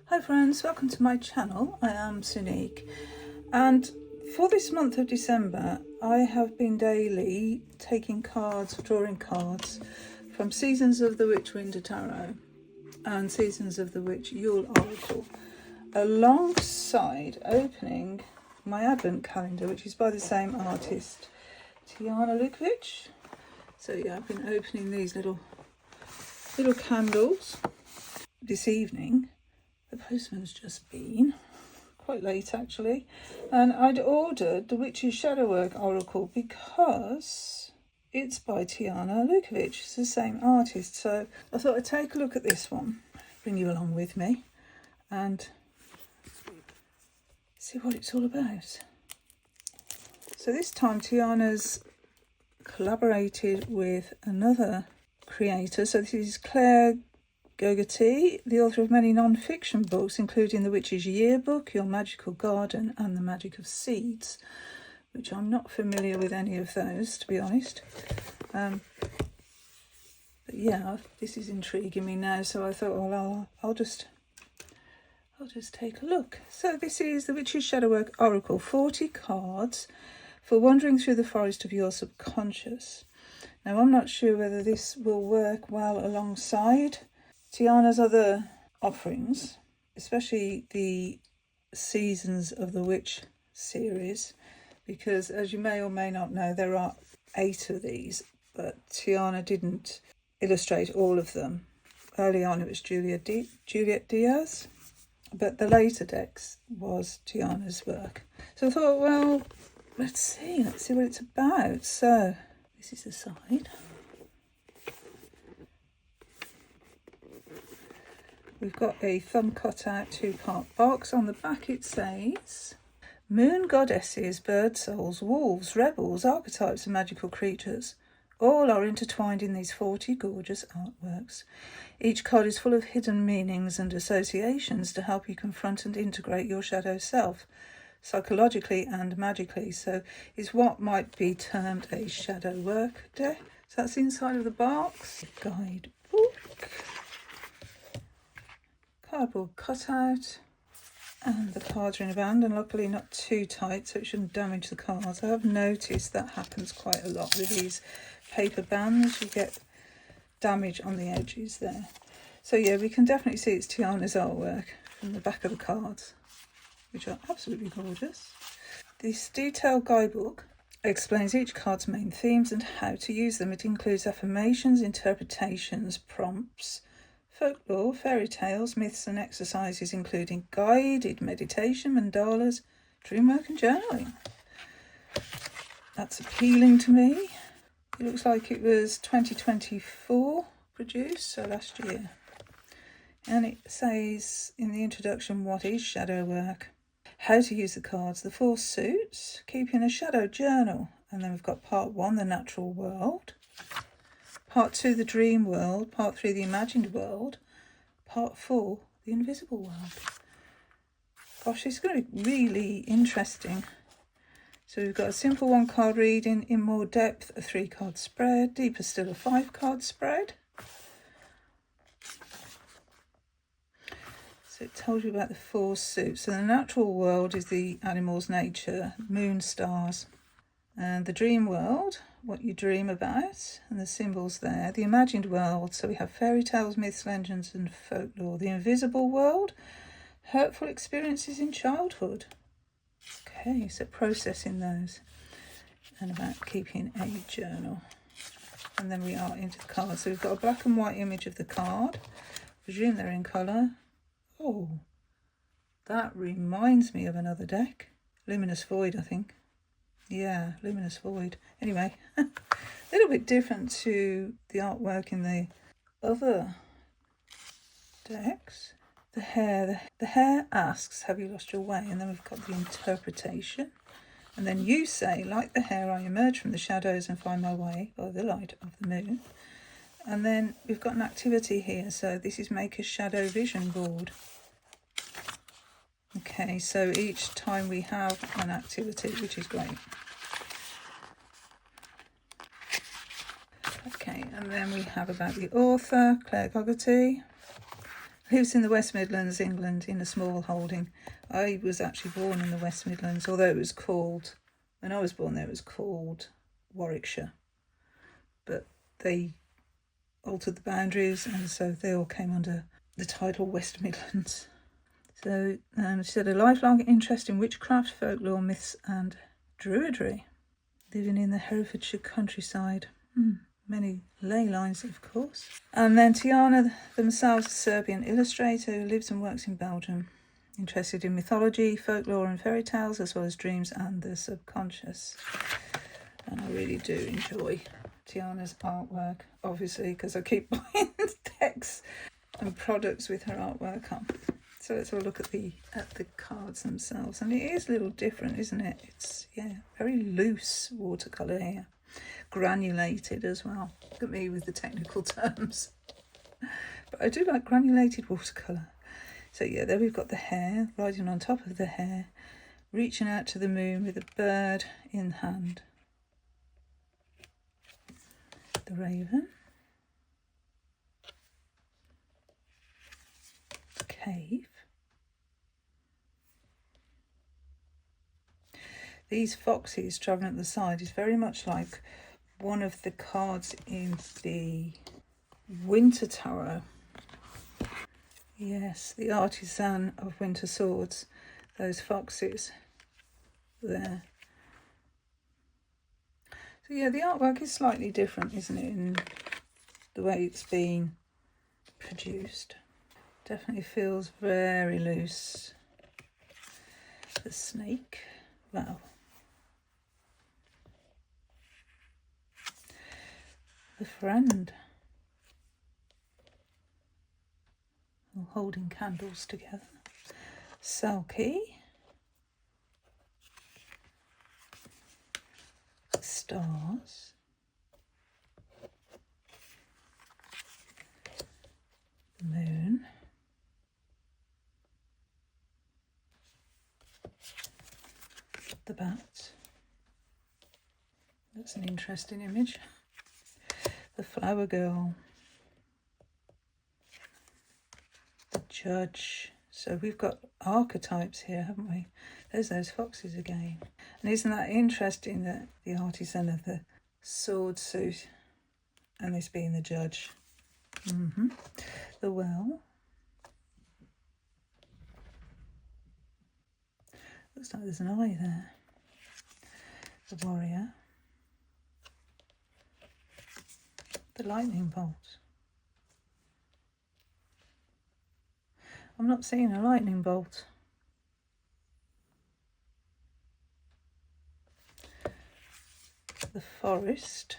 Hi friends, welcome to my channel. I am Sunique, and for this month of December I have been daily taking cards, drawing cards from Seasons of the Witch Winter Tarot and Seasons of the Witch Yule Oracle, alongside opening my Advent Calendar, which is by the same artist, Tijana Lukovic. So yeah, I've been opening these little candles this evening. The postman's just been, quite late actually, and I'd ordered the Witch's Shadowwork Oracle because it's by Tijana Lukovic. It's the same artist, so I thought I'd take a look at this one, bring you along with me and see what it's all about. So this time Tijana's collaborated with another creator. So this is Claire Gogatee, the author of many non-fiction books, including The Witch's Yearbook, Your Magical Garden, and The Magic of Seeds, which I'm not familiar with any of those, to be honest. But yeah, this is intriguing me now, so I thought, well, I'll just take a look. So this is The Witch's Shadowwork Oracle, 40 cards for wandering through the forest of your subconscious. Now, I'm not sure whether this will work well alongside Tijana's other offerings, especially the Seasons of the Witch series, because as you may or may not know, there are 8 of these, but Tijana didn't illustrate all of them. Early on it was Juliet Diaz, but the later decks was Tijana's work. So I thought, well, let's see what it's about. So this is the side. We've got a thumb cut out 2-part box. On the back it says, Moon goddesses, bird souls, wolves, rebels, archetypes and magical creatures. All are intertwined in these 40 gorgeous artworks. Each card is full of hidden meanings and associations to help you confront and integrate your shadow self, psychologically and magically. So it's what might be termed a shadow work deck. So that's the inside of the box. Guidebook. Cardboard cutout, and the cards are in a band, and luckily not too tight so it shouldn't damage the cards. I have noticed that happens quite a lot with these paper bands. You get damage on the edges there. So yeah, we can definitely see it's Tijana's artwork from the back of the cards, which are absolutely gorgeous. This detailed guidebook explains each card's main themes and how to use them. It includes affirmations, interpretations, prompts, folklore, fairy tales, myths and exercises, including guided meditation, mandalas, dream work and journaling. That's appealing to me. It looks like it was 2024 produced, so last year. And it says in the introduction, what is shadow work, how to use the cards, the 4 suits, keeping a shadow journal, and then we've got part 1, the natural world, part 2, the dream world, part 3, the imagined world, part 4, the invisible world. Gosh, it's going to be really interesting. So we've got a simple 1-card reading, in more depth a 3-card spread, deeper still a 5-card spread. So it tells you about the 4 suits. So the natural world is the animals, nature, moon, stars. And the dream world, what you dream about, and the symbols there. The imagined world, so we have fairy tales, myths, legends and folklore. The invisible world, hurtful experiences in childhood. Okay, so processing those, and about keeping a journal. And then we are into the cards. So we've got a black and white image of the card. I presume they're in colour. Oh, that reminds me of another deck. Luminous Void, I think. Yeah, Luminous Void. Anyway, a little bit different to the artwork in the other decks. The hare asks, have you lost your way? And then we've got the interpretation. And then you say, like the hare, I emerge from the shadows and find my way by the light of the moon. And then we've got an activity here. So this is make a shadow vision board. Okay, so each time we have an activity, which is great. Okay, and then we have about the author, Claire Gogatee. lives in the West Midlands, England, in a small holding. I was actually born in the West Midlands, although it was called, when I was born there, it was called Warwickshire. But they altered the boundaries, and so they all came under the title West Midlands. So she said a lifelong interest in witchcraft, folklore, myths and druidry. Living in the Herefordshire countryside. Many ley lines, of course. And then Tijana, themselves a Serbian illustrator who lives and works in Belgium. Interested in mythology, folklore and fairy tales, as well as dreams and the subconscious. And I really do enjoy Tijana's artwork, obviously, because I keep buying decks and products with her artwork on. So let's have a look at the cards themselves. And it is a little different, isn't it? It's, very loose watercolour here. Granulated as well. Look at me with the technical terms. But I do like granulated watercolour. So there we've got the hare, riding on top of the hare, reaching out to the moon with a bird in hand. The raven. Cave. These foxes travelling at the side is very much like one of the cards in the Winter Tarot. Yes, the Artisan of Winter Swords. Those foxes there. So the artwork is slightly different, isn't it, in the way it's been produced. Definitely feels very loose. The snake. Wow. The friend. All holding candles together. Selkie. Stars. The moon. The bat. That's an interesting image. The flower girl. The judge. So we've got archetypes here, haven't we? There's those foxes again. And isn't that interesting that the artisan of the sword suit and this being the judge? The well. Looks like there's an eye there. The warrior. The lightning bolt. I'm not seeing a lightning bolt. The forest.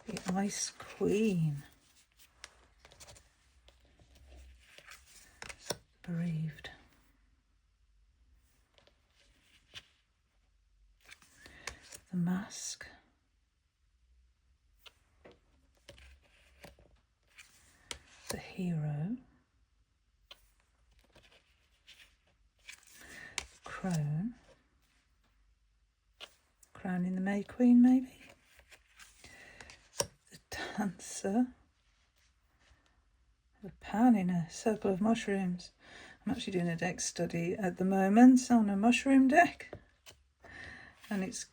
The Ice Queen. Bereaved. The mask. The hero. Crone. Crowning the May Queen, maybe. The dancer. The pan in a circle of mushrooms. I'm actually doing a deck study at the moment on a mushroom deck. And it's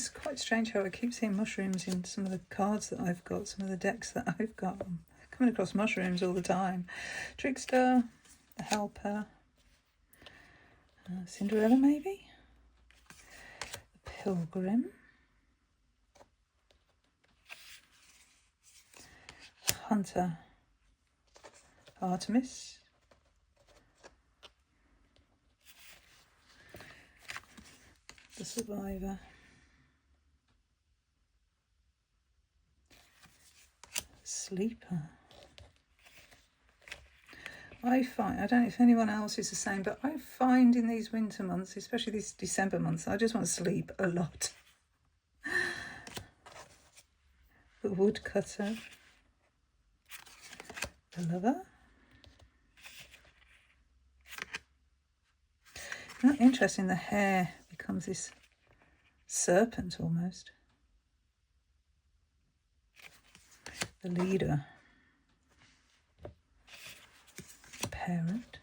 quite strange how I keep seeing mushrooms in some of the cards that I've got, some of the decks that I've got. I'm coming across mushrooms all the time. Trickster, the helper, Cinderella maybe, the pilgrim, the hunter, Artemis, the survivor, sleeper. I find, I don't know if anyone else is the same, but I find in these winter months, especially these December months, I just want to sleep a lot. The woodcutter. The lover. Isn't that interesting? The hair becomes this serpent almost. the leader, the parent,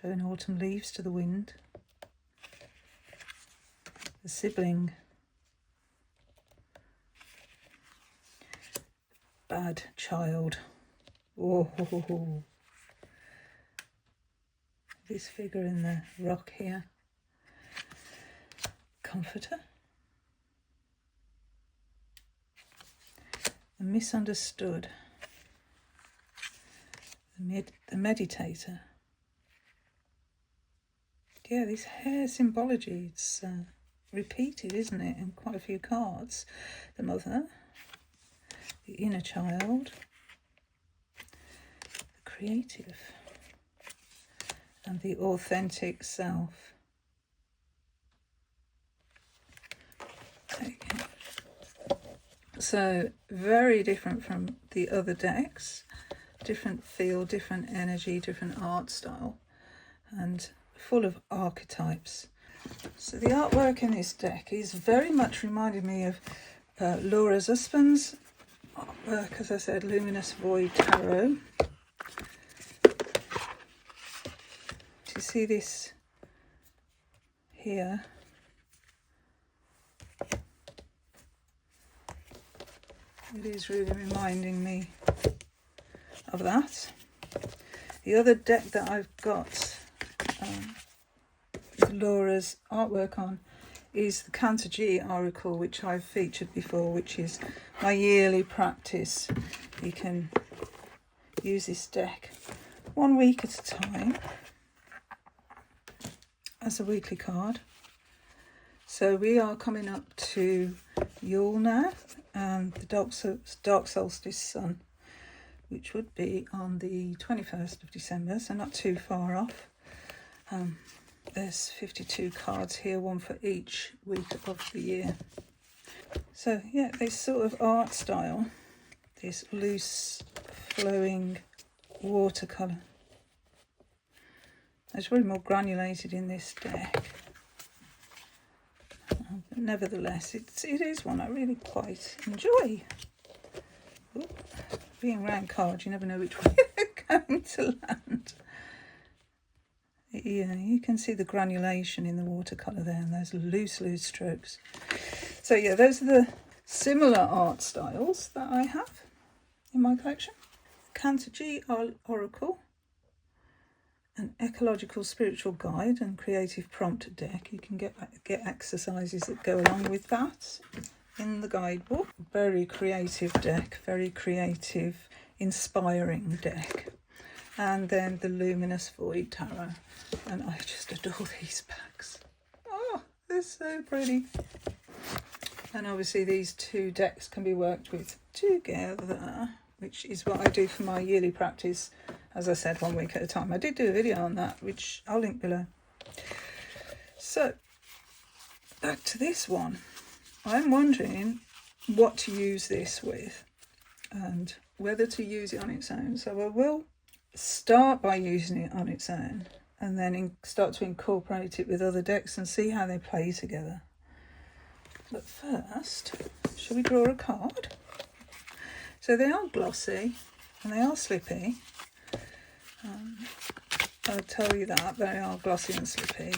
showing autumn leaves to the wind, the sibling, bad child. Oh, this figure in the rock here, comforter, the misunderstood, the meditator. Yeah, this hair symbology, it's repeated, isn't it, in quite a few cards. The mother, the inner child, the creative, and the authentic self. Okay. So very different from the other decks, different feel, different energy, different art style, and full of archetypes. So the artwork in this deck is very much reminded me of Laura's husband's artwork, as I said, Luminous Void Tarot. Do you see this here? It is really reminding me of that. The other deck that I've got Laura's artwork on is the Cancer G Oracle, which I've featured before, which is my yearly practice. You can use this deck 1 week at a time as a weekly card. So we are coming up to Yule now, and the dark solstice sun, which would be on the 21st of December, so not too far off. There's 52 cards here, one for each week of the year. So yeah, this sort of art style, this loose flowing watercolour. It's really more granulated in this deck. But nevertheless, it is one I really quite enjoy. Ooh, being around cards, you never know which way they're going to land. Yeah, you can see the granulation in the watercolour there, and those loose strokes. So yeah, those are the similar art styles that I have in my collection. Cancer G Oracle, an ecological spiritual guide and creative prompt deck. You can get exercises that go along with that in the guidebook. Very creative deck, very creative, inspiring deck. And then the Luminous Void Tarot. And I just adore these packs. Oh, they're so pretty. And obviously these two decks can be worked with together, which is what I do for my yearly practice. As I said, 1 week at a time. I did do a video on that, which I'll link below. So, back to this one. I'm wondering what to use this with and whether to use it on its own. So I will start by using it on its own and then start to incorporate it with other decks and see how they play together. But first, shall we draw a card? So they are glossy and they are slippy. I'll tell you that they are glossy and slippy,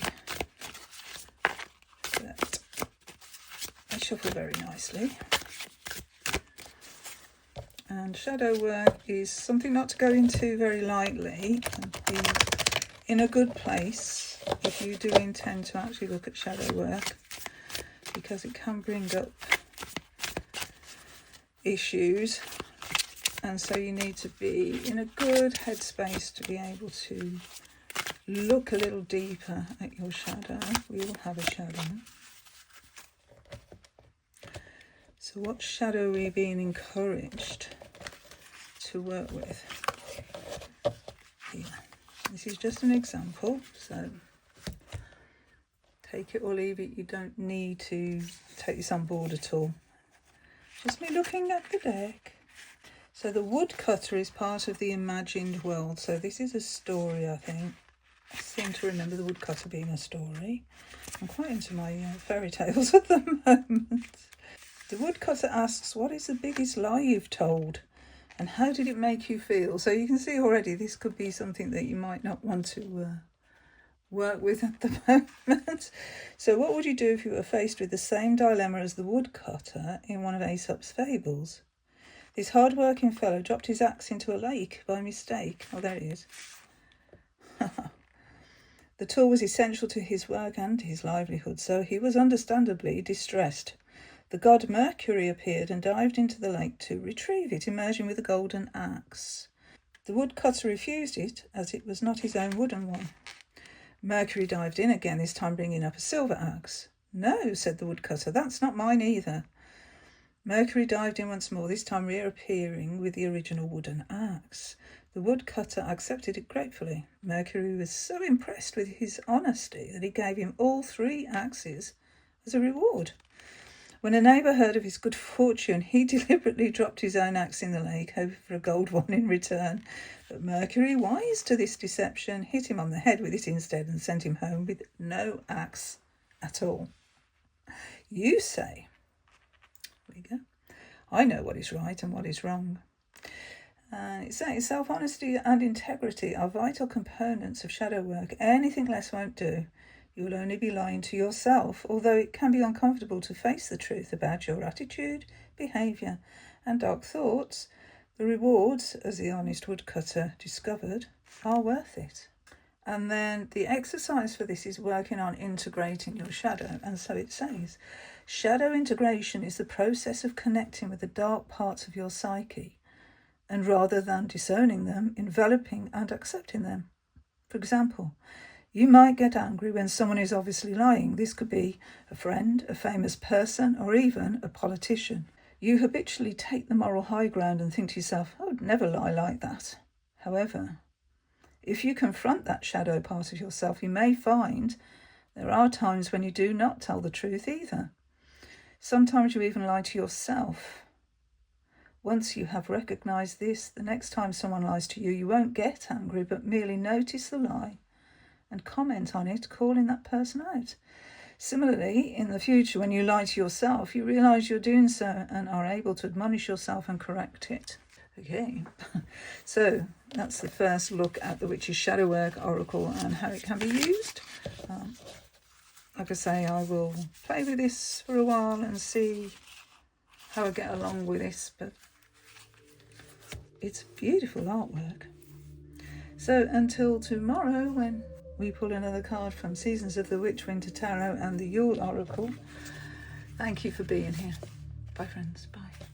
but they shuffle very nicely. And shadow work is something not to go into very lightly and be in a good place if you do intend to actually look at shadow work, because it can bring up issues. And so you need to be in a good headspace to be able to look a little deeper at your shadow. We all have a shadow. So what shadow are we being encouraged to work with? Here. This is just an example, so take it or leave it. You don't need to take this on board at all. Just me looking at the deck. So the woodcutter is part of the imagined world. So this is a story, I think. I seem to remember the woodcutter being a story. I'm quite into my fairy tales at the moment. The woodcutter asks, what is the biggest lie you've told? And how did it make you feel? So you can see already this could be something that you might not want to work with at the moment. So what would you do if you were faced with the same dilemma as the woodcutter in one of Aesop's fables? This hard-working fellow dropped his axe into a lake by mistake. Oh, there he is. The tool was essential to his work and his livelihood, so he was understandably distressed. The god Mercury appeared and dived into the lake to retrieve it, emerging with a golden axe. The woodcutter refused it, as it was not his own wooden one. Mercury dived in again, this time bringing up a silver axe. No, said the woodcutter, that's not mine either. Mercury dived in once more, this time reappearing with the original wooden axe. The woodcutter accepted it gratefully. Mercury was so impressed with his honesty that he gave him all 3 axes as a reward. When a neighbour heard of his good fortune, he deliberately dropped his own axe in the lake, hoping for a gold one in return. But Mercury, wise to this deception, hit him on the head with it instead and sent him home with no axe at all. You say, there we go, I know what is right and what is wrong. It says self-honesty and integrity are vital components of shadow work. Anything less won't do. You will only be lying to yourself, although it can be uncomfortable to face the truth about your attitude, behaviour and dark thoughts. The rewards, as the honest woodcutter discovered, are worth it. And then the exercise for this is working on integrating your shadow. And so it says, shadow integration is the process of connecting with the dark parts of your psyche, and rather than disowning them, enveloping and accepting them. For example, you might get angry when someone is obviously lying. This could be a friend, a famous person, or even a politician. You habitually take the moral high ground and think to yourself, I would never lie like that. However, if you confront that shadow part of yourself, you may find there are times when you do not tell the truth either. Sometimes you even lie to yourself. Once you have recognised this, the next time someone lies to you, you won't get angry, but merely notice the lie and comment on it, calling that person out. Similarly, in the future, when you lie to yourself, you realise you're doing so and are able to admonish yourself and correct it. Okay, so that's the first look at the Witch's Shadow Work Oracle and how it can be used. Like I say, I will play with this for a while and see how I get along with this, but it's beautiful artwork. So until tomorrow, when we pull another card from Seasons of the Witch, Winter Tarot and the Yule Oracle, thank you for being here. Bye friends, bye.